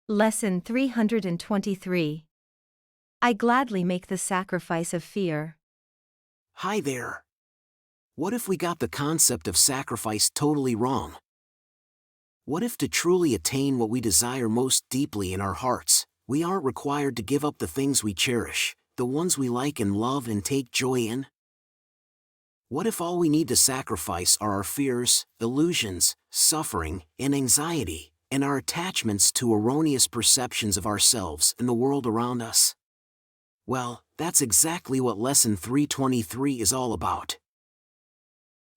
Lesson 323. I gladly make the sacrifice of fear. Hi there. What if we got the concept of sacrifice totally wrong? What if to truly attain what we desire most deeply in our hearts, we aren't required to give up the things we cherish, the ones we like and love and take joy in? What if all we need to sacrifice are our fears, illusions, suffering, and anxiety, and our attachments to erroneous perceptions of ourselves and the world around us? Well, that's exactly what Lesson 323 is all about.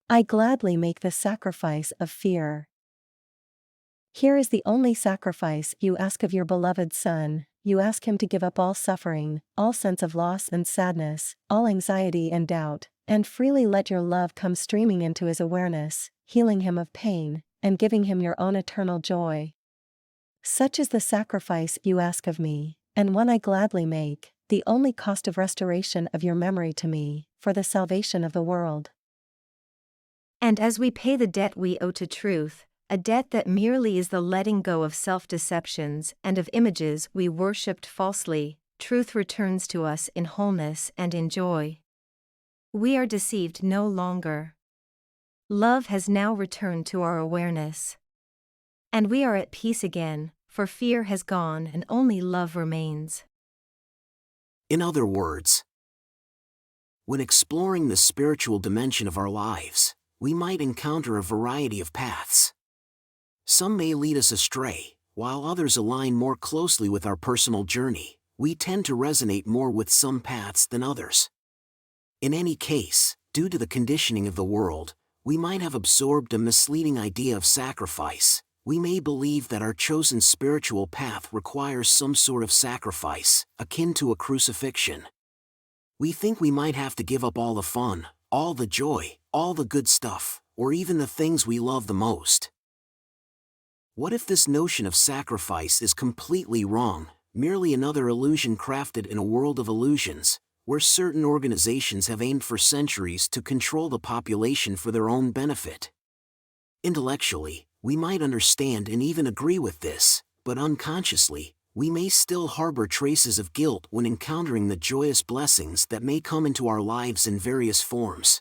I gladly make the sacrifice of fear. Here is the only sacrifice you ask of your beloved Son. You ask him to give up all suffering, all sense of loss and sadness, all anxiety and doubt, and freely let your love come streaming into his awareness, healing him of pain, and giving him your own eternal joy. Such is the sacrifice you ask of me, and one I gladly make, the only cost of restoration of your memory to me, for the salvation of the world. And as we pay the debt we owe to truth, a debt that merely is the letting go of self-deceptions and of images we worshipped falsely, truth returns to us in wholeness and in joy. We are deceived no longer. Love has now returned to our awareness. And we are at peace again, for fear has gone and only love remains. In other words, when exploring the spiritual dimension of our lives, we might encounter a variety of paths. Some may lead us astray, while others align more closely with our personal journey. We tend to resonate more with some paths than others. In any case, due to the conditioning of the world, we might have absorbed a misleading idea of sacrifice. We may believe that our chosen spiritual path requires some sort of sacrifice, akin to a crucifixion. We think we might have to give up all the fun, all the joy, all the good stuff, or even the things we love the most. What if this notion of sacrifice is completely wrong, merely another illusion crafted in a world of illusions, where certain organizations have aimed for centuries to control the population for their own benefit? Intellectually, we might understand and even agree with this, but unconsciously, we may still harbor traces of guilt when encountering the joyous blessings that may come into our lives in various forms.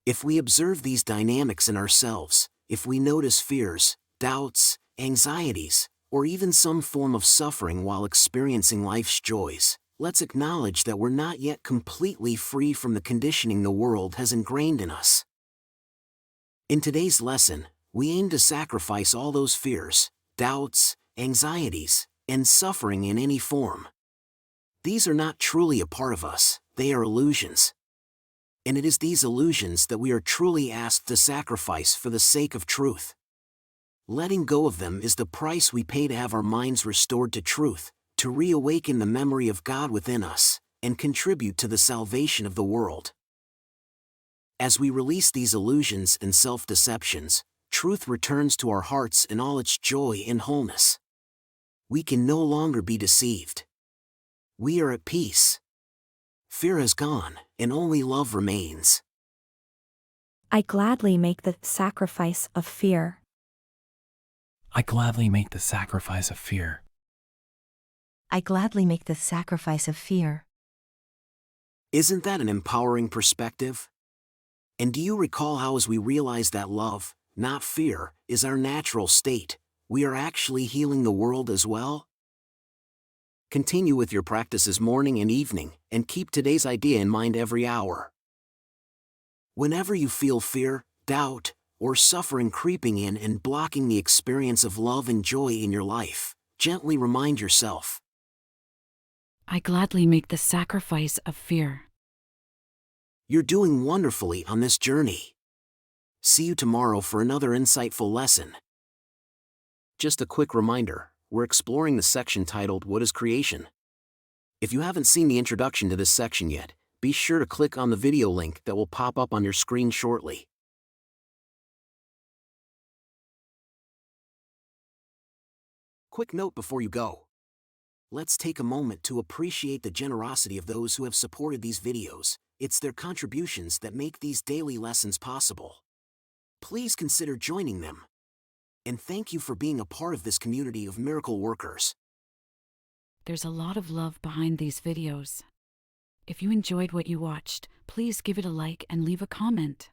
If we observe these dynamics in ourselves, if we notice fears, doubts, anxieties, or even some form of suffering while experiencing life's joys, let's acknowledge that we're not yet completely free from the conditioning the world has ingrained in us. In today's lesson, we aim to sacrifice all those fears, doubts, anxieties, and suffering in any form. These are not truly a part of us, they are illusions. And it is these illusions that we are truly asked to sacrifice for the sake of truth. Letting go of them is the price we pay to have our minds restored to truth, to reawaken the memory of God within us, and contribute to the salvation of the world. As we release these illusions and self-deceptions, truth returns to our hearts in all its joy and wholeness. We can no longer be deceived. We are at peace. Fear has gone, and only love remains. I gladly make the sacrifice of fear. I gladly make the sacrifice of fear. I gladly make the sacrifice of fear. Isn't that an empowering perspective? And do you recall how as we realize that love, not fear, is our natural state, we are actually healing the world as well? Continue with your practices morning and evening, and keep today's idea in mind every hour. Whenever you feel fear, doubt, or suffering creeping in and blocking the experience of love and joy in your life, gently remind yourself, I gladly make the sacrifice of fear. you're doing wonderfully on this journey. See you tomorrow for another insightful lesson. Just a quick reminder, we're exploring the section titled What is Creation? If you haven't seen the introduction to this section yet, be sure to click on the video link that will pop up on your screen shortly. Quick note before you go. Let's take a moment to appreciate the generosity of those who have supported these videos. It's their contributions that make these daily lessons possible. Please consider joining them. And thank you for being a part of this community of miracle workers. There's a lot of love behind these videos. If you enjoyed what you watched, please give it a like and leave a comment.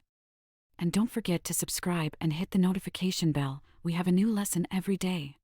And don't forget to subscribe and hit the notification bell. We have a new lesson every day.